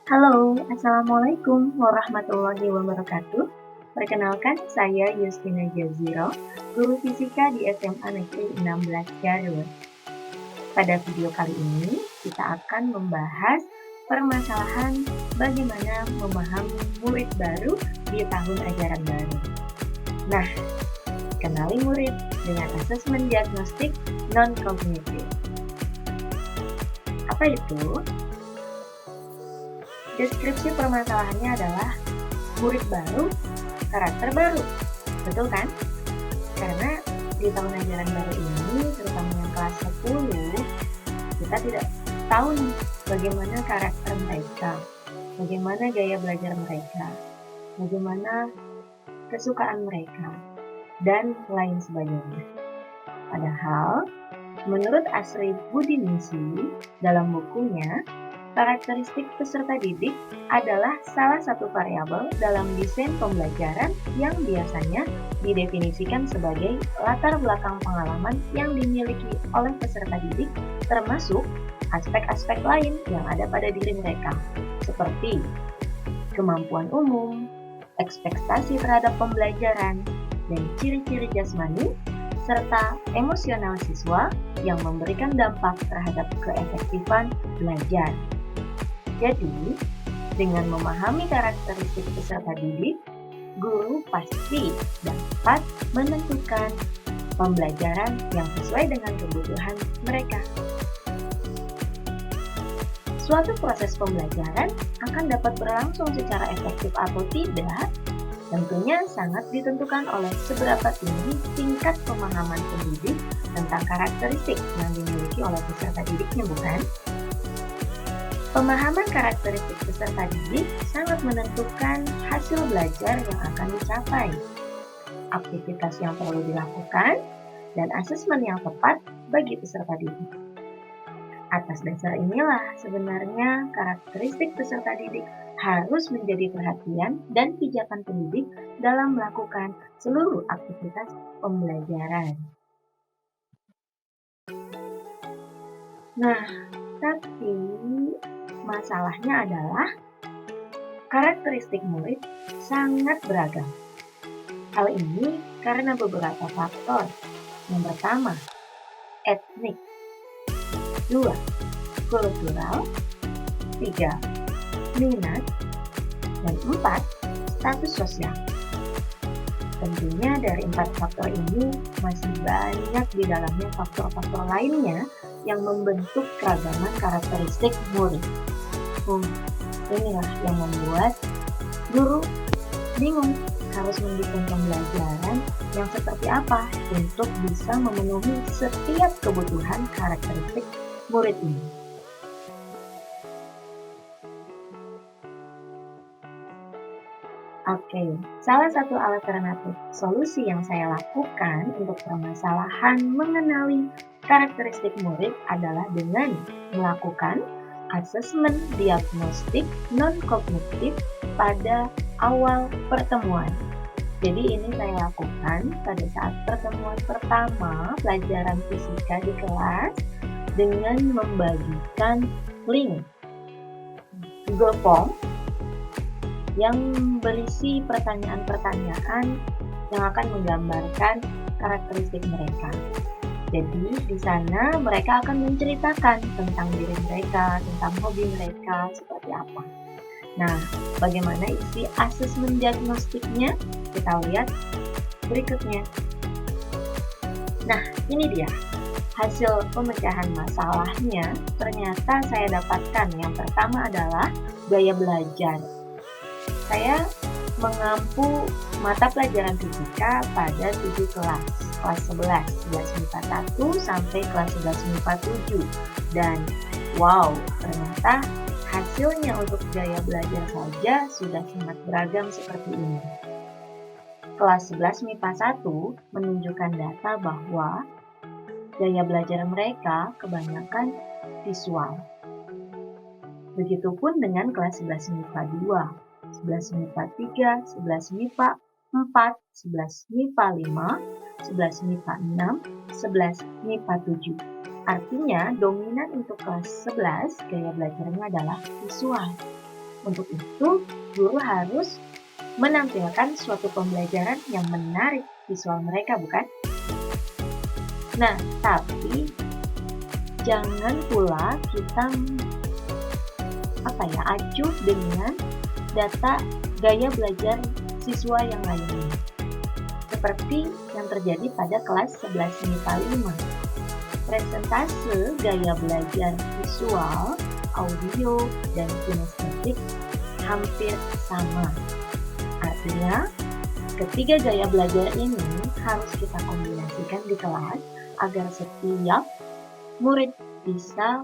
Halo, Assalamualaikum warahmatullahi wabarakatuh. Perkenalkan, saya Yustina Jaziro, guru fisika di SMA Negeri 16 Garut. Pada video kali ini, kita akan membahas permasalahan bagaimana memahami murid baru di tahun ajaran baru. Nah, kenali murid dengan asesmen diagnostik non-kognitif. Apa itu? Deskripsi permasalahannya adalah murid baru, karakter baru. Betul kan? Karena di tahun ajaran baru ini, terutama yang kelas 10, kita tidak tahu nih bagaimana karakter mereka, bagaimana gaya belajar mereka, bagaimana kesukaan mereka, dan lain sebagainya. Padahal, menurut Asri Budiningsih dalam bukunya, karakteristik peserta didik adalah salah satu variabel dalam desain pembelajaran yang biasanya didefinisikan sebagai latar belakang pengalaman yang dimiliki oleh peserta didik, termasuk aspek-aspek lain yang ada pada diri mereka, seperti kemampuan umum, ekspektasi terhadap pembelajaran, dan ciri-ciri jasmani, serta emosional siswa yang memberikan dampak terhadap keefektifan belajar. Jadi, dengan memahami karakteristik peserta didik, guru pasti dapat menentukan pembelajaran yang sesuai dengan kebutuhan mereka. Suatu proses pembelajaran akan dapat berlangsung secara efektif atau tidak, tentunya sangat ditentukan oleh seberapa tinggi tingkat pemahaman pendidik tentang karakteristik yang dimiliki oleh peserta didiknya, bukan? Pemahaman karakteristik peserta didik sangat menentukan hasil belajar yang akan dicapai, aktivitas yang perlu dilakukan, dan asesmen yang tepat bagi peserta didik. Atas dasar inilah sebenarnya karakteristik peserta didik harus menjadi perhatian dan pijakan pendidik dalam melakukan seluruh aktivitas pembelajaran. Nah, tapi masalahnya adalah karakteristik murid sangat beragam. Hal ini karena beberapa faktor. Yang pertama, etnik. 2. Kultural. 3. Minat. Dan 4. Status sosial. Tentunya dari 4 faktor ini masih banyak di dalamnya faktor-faktor lainnya yang membentuk keragaman karakteristik murid. Inilah yang membuat guru bingung harus mendukung pembelajaran yang seperti apa untuk bisa memenuhi setiap kebutuhan karakteristik murid ini. Oke, salah satu alternatif solusi yang saya lakukan untuk permasalahan mengenali karakteristik murid adalah dengan melakukan asesmen diagnostik non-kognitif pada awal pertemuan. Jadi ini saya lakukan pada saat pertemuan pertama pelajaran fisika di kelas dengan membagikan link Google Form yang berisi pertanyaan-pertanyaan yang akan menggambarkan karakteristik mereka. Jadi di sana mereka akan menceritakan tentang diri mereka, tentang hobi mereka seperti apa. Nah, bagaimana isi asesmen diagnostiknya? Kita lihat berikutnya. Nah, ini dia. Hasil pemecahan masalahnya ternyata saya dapatkan. Yang pertama adalah gaya belajar. Saya mengampu mata pelajaran fisika pada 7 kelas 11 MIPA 1 sampai kelas 11 MIPA 7. Dan wow, ternyata hasilnya untuk gaya belajar saja sudah sangat beragam seperti ini. Kelas 11 MIPA 1 menunjukkan data bahwa gaya belajar mereka kebanyakan visual. Begitupun dengan kelas 11 MIPA 2, 11 MIPA 3, 11 MIPA 4, 11 MIPA 5, 11 MIPA 6, 11 MIPA 7. Artinya dominan untuk kelas 11 gaya belajarnya adalah visual. Untuk itu, guru harus menampilkan suatu pembelajaran yang menarik visual mereka, bukan? Nah, tapi jangan pula kita acuh dengan data gaya belajar siswa yang lainnya. Seperti yang terjadi pada kelas 11 MIPA 5. Presentase gaya belajar visual, audio, dan kinestetik hampir sama. Artinya, ketiga gaya belajar ini harus kita kombinasikan di kelas agar setiap murid bisa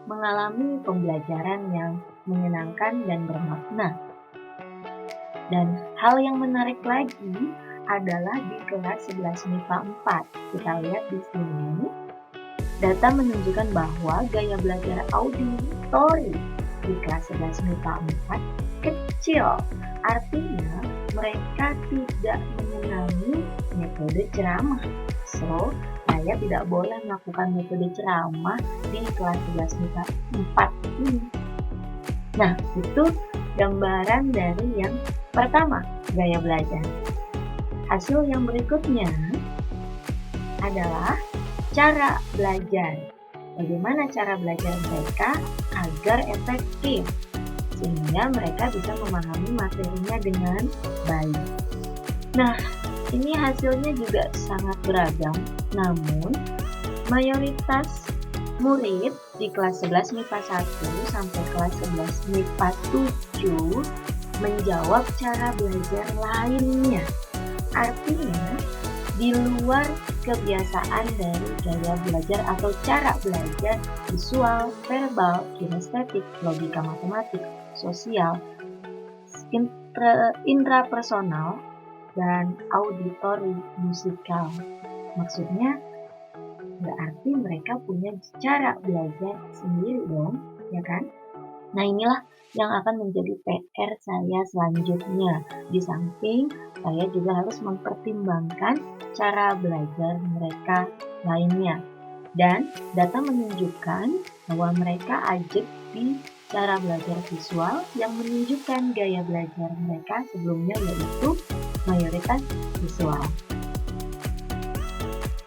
mengalami pembelajaran yang menyenangkan dan bermakna. Dan hal yang menarik lagi adalah di kelas 11 MIPA 4. Kita lihat di sini, data menunjukkan bahwa gaya belajar auditori di kelas 11 MIPA 4 kecil. Artinya, mereka tidak mengenali metode ceramah. So, saya tidak boleh melakukan metode ceramah di kelas 11 MIPA 4 ini. Nah, itu gambaran dari yang pertama, gaya belajar. Hasil yang berikutnya adalah cara belajar. Bagaimana cara belajar mereka agar efektif, sehingga mereka bisa memahami materinya dengan baik. Nah, ini hasilnya juga sangat beragam, namun mayoritas murid di kelas 11 MIPA 1 sampai kelas 11 MIPA 7 menjawab cara belajar lainnya. Artinya, di luar kebiasaan dari gaya belajar atau cara belajar visual, verbal, kinestetik, logika matematik, sosial, intrapersonal, dan auditori musikal. Maksudnya, berarti mereka punya cara belajar sendiri dong, ya kan? Nah, inilah yang akan menjadi PR saya selanjutnya. Di samping, saya juga harus mempertimbangkan cara belajar mereka lainnya. Dan data menunjukkan bahwa mereka ajak di cara belajar visual yang menunjukkan gaya belajar mereka sebelumnya, yaitu mayoritas visual.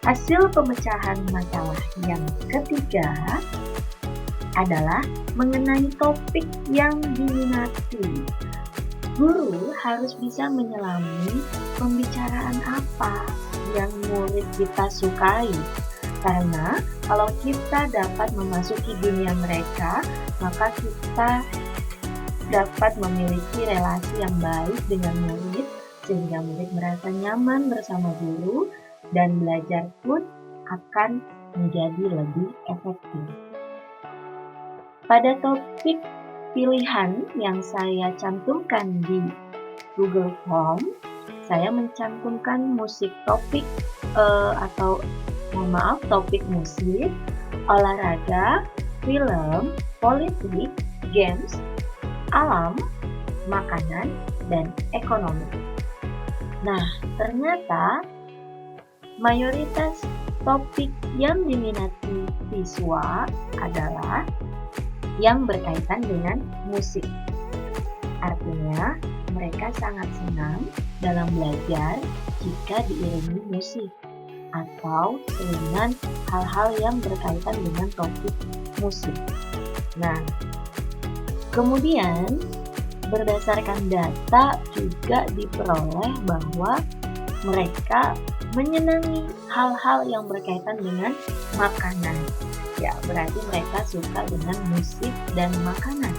Hasil pemecahan masalah yang ketiga adalah mengenai topik yang diminati. Guru harus bisa menyelami pembicaraan apa yang murid kita sukai. Karena kalau kita dapat memasuki dunia mereka, maka kita dapat memiliki relasi yang baik dengan murid, sehingga murid merasa nyaman bersama guru, dan belajar pun akan menjadi lebih efektif. Pada topik pilihan yang saya cantumkan di Google Form, saya mencantumkan topik musik, olahraga, film, politik, games, alam, makanan, dan ekonomi. Nah, ternyata mayoritas topik yang diminati siswa adalah yang berkaitan dengan musik. Artinya, mereka sangat senang dalam belajar jika diiringi musik atau dengan hal-hal yang berkaitan dengan topik musik. Nah, kemudian berdasarkan data juga diperoleh bahwa mereka menyenangi hal-hal yang berkaitan dengan makanan. Ya, berarti mereka suka dengan musik dan makanan.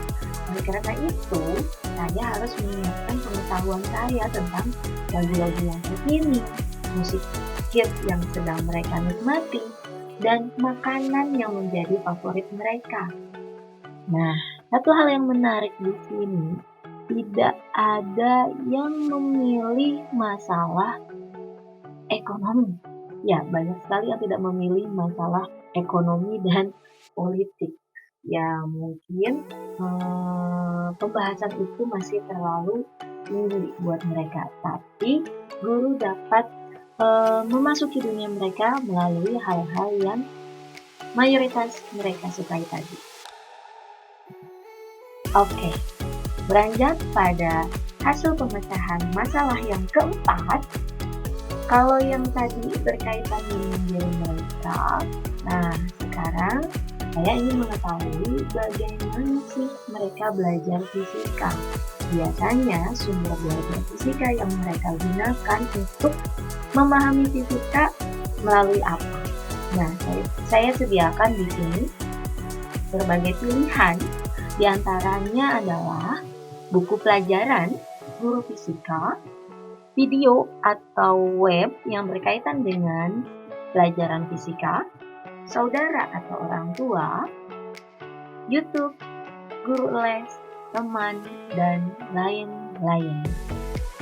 Oleh karena itu, saya harus mengingatkan pengetahuan saya tentang lagu-lagu yang terkini, musik hits yang sedang mereka nikmati, dan makanan yang menjadi favorit mereka. Nah, satu hal yang menarik di sini, tidak ada yang memilih masalah ekonomi. Ya, banyak sekali yang tidak memilih masalah ekonomi dan politik. Ya, mungkin pembahasan itu masih terlalu tinggi buat mereka. Tapi, guru dapat memasuki dunia mereka melalui hal-hal yang mayoritas mereka sukai tadi. Oke, Beranjak pada hasil pemecahan masalah yang keempat, kalau yang tadi berkaitan dengan diri mereka, nah sekarang saya ingin mengetahui bagaimana sih mereka belajar fisika. Biasanya sumber belajar fisika yang mereka gunakan untuk memahami fisika melalui apa? Nah, saya sediakan di sini berbagai pilihan. Di antaranya adalah buku pelajaran, guru fisika, video atau web yang berkaitan dengan pelajaran fisika, saudara atau orang tua, YouTube, guru les, teman, dan lain-lain.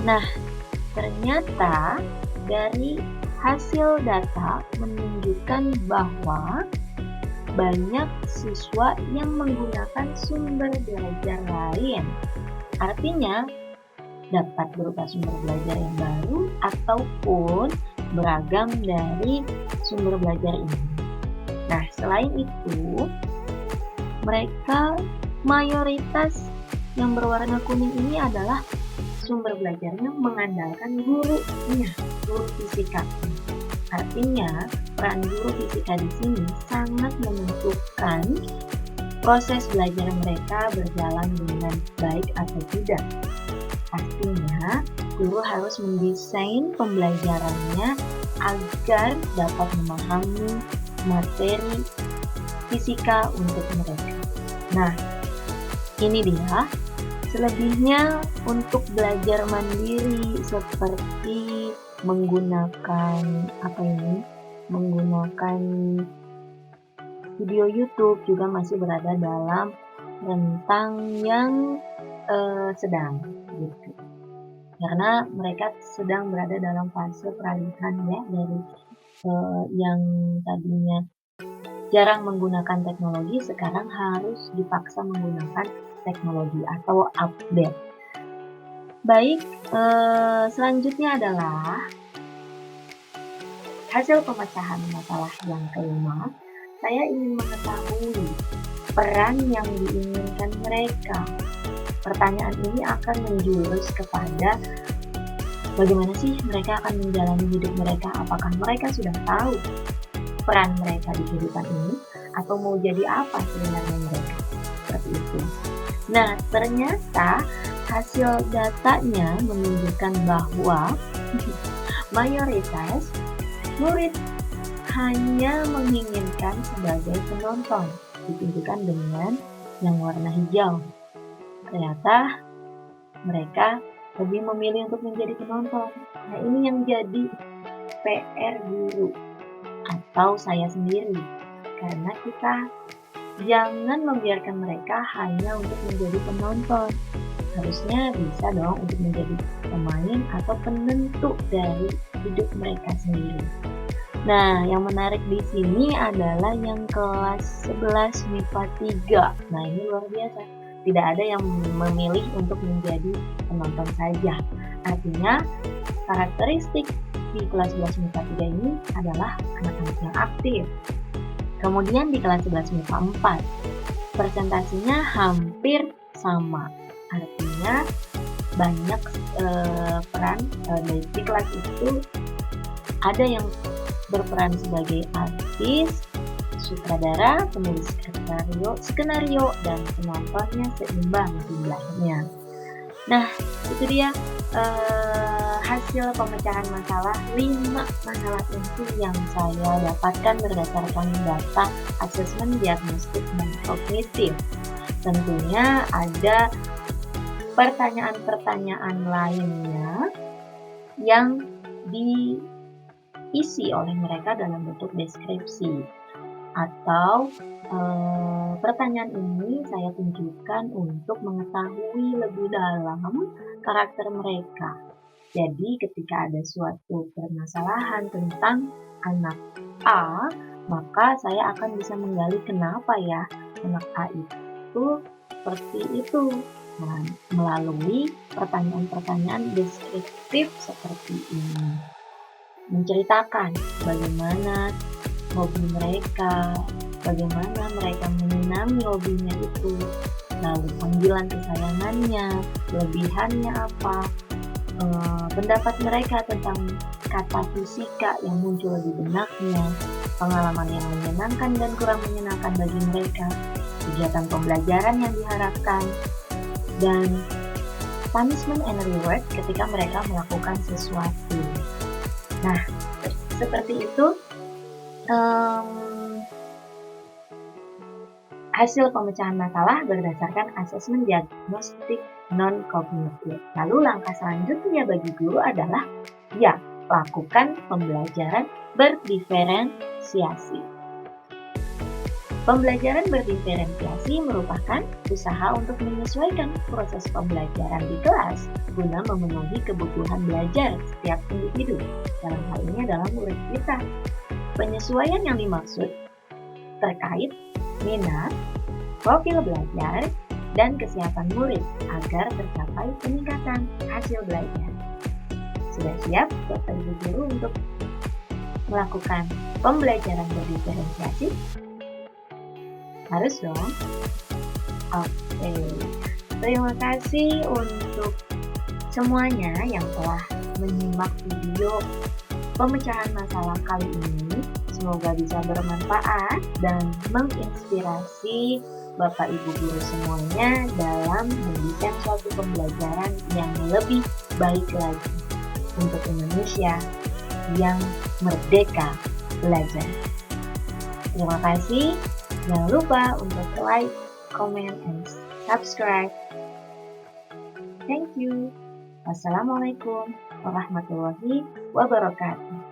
Nah, ternyata dari hasil data menunjukkan bahwa banyak siswa yang menggunakan sumber belajar lain. Artinya, dapat berupa sumber belajar yang baru ataupun beragam dari sumber belajar ini. Nah, selain itu, mereka mayoritas yang berwarna kuning ini adalah sumber belajarnya mengandalkan gurunya, guru fisika. Artinya, peran guru fisika di sini sangat menentukan proses belajar mereka berjalan dengan baik atau tidak. Pastinya, guru harus mendesain pembelajarannya agar dapat memahami materi fisika untuk mereka. Nah, ini dia. Selebihnya untuk belajar mandiri seperti menggunakan video YouTube juga masih berada dalam rentang yang sedang gitu. Karena mereka sedang berada dalam fase peralihan ya dari yang tadinya jarang menggunakan teknologi sekarang harus dipaksa menggunakan teknologi atau update. Baik, selanjutnya adalah hasil pemecahan masalah yang kelima. Saya ingin mengetahui peran yang diinginkan mereka. Pertanyaan ini akan menjurus kepada bagaimana sih mereka akan menjalani hidup mereka. Apakah mereka sudah tahu peran mereka di kehidupan ini atau mau jadi apa sebenarnya mereka? Seperti itu. Nah, ternyata hasil datanya menunjukkan bahwa mayoritas murid hanya menginginkan sebagai penonton, ditunjukkan dengan yang warna hijau. Ternyata mereka lebih memilih untuk menjadi penonton. Nah, ini yang jadi PR guru atau saya sendiri. Karena kita jangan membiarkan mereka hanya untuk menjadi penonton. Harusnya bisa dong untuk menjadi pemain atau penentu dari hidup mereka sendiri. Nah, yang menarik di sini adalah yang kelas 11 MIPA 3. Nah, ini luar biasa. Tidak ada yang memilih untuk menjadi penonton saja. Artinya, karakteristik di kelas 11 MIPA 3 ini adalah anak-anak yang aktif. Kemudian di kelas 11 MIPA 4, presentasinya hampir sama. Artinya, banyak peran di kelas itu ada yang berperan sebagai artis, sutradara, penulis skenario, dan penontonnya seimbang jumlahnya. Nah, itu dia hasil pemecahan masalah 5 masalah inti yang saya dapatkan berdasarkan data asesmen diagnostik dan kognitif. Tentunya ada pertanyaan-pertanyaan lainnya yang diisi oleh mereka dalam bentuk deskripsi. Atau pertanyaan ini saya tunjukkan untuk mengetahui lebih dalam karakter mereka. Jadi ketika ada suatu permasalahan tentang anak A, maka saya akan bisa menggali kenapa ya anak A itu seperti itu. Nah, melalui pertanyaan-pertanyaan deskriptif seperti ini. Menceritakan bagaimana hobi mereka, bagaimana mereka menyenangi hobinya itu, lalu panggilan kesayangannya, kelebihannya apa, pendapat mereka tentang kata fisika yang muncul di benaknya, pengalaman yang menyenangkan dan kurang menyenangkan bagi mereka, kegiatan pembelajaran yang diharapkan, dan punishment and reward ketika mereka melakukan sesuatu. Nah, seperti itu hasil pemecahan masalah berdasarkan asesmen diagnostik non-kognitif. Lalu langkah selanjutnya bagi guru adalah lakukan pembelajaran berdiferensiasi. Pembelajaran berdiferensiasi merupakan usaha untuk menyesuaikan proses pembelajaran di kelas guna memenuhi kebutuhan belajar setiap individu. Dalam hal ini adalah murid kita. Penyesuaian yang dimaksud terkait minat, profil belajar, dan kesiapan murid agar tercapai peningkatan hasil belajar. Sudah siap Bapak Ibu Guru untuk melakukan pembelajaran berdiferensiasi? Harus dong. Oke, terima kasih untuk semuanya yang telah menyimak video pemecahan masalah kali ini. Semoga bisa bermanfaat dan menginspirasi Bapak Ibu Guru semuanya dalam mendesain suatu pembelajaran yang lebih baik lagi untuk Indonesia yang merdeka belajar. Terima kasih. Jangan lupa untuk like, comment, and subscribe. Thank you. Wassalamualaikum warahmatullahi wabarakatuh.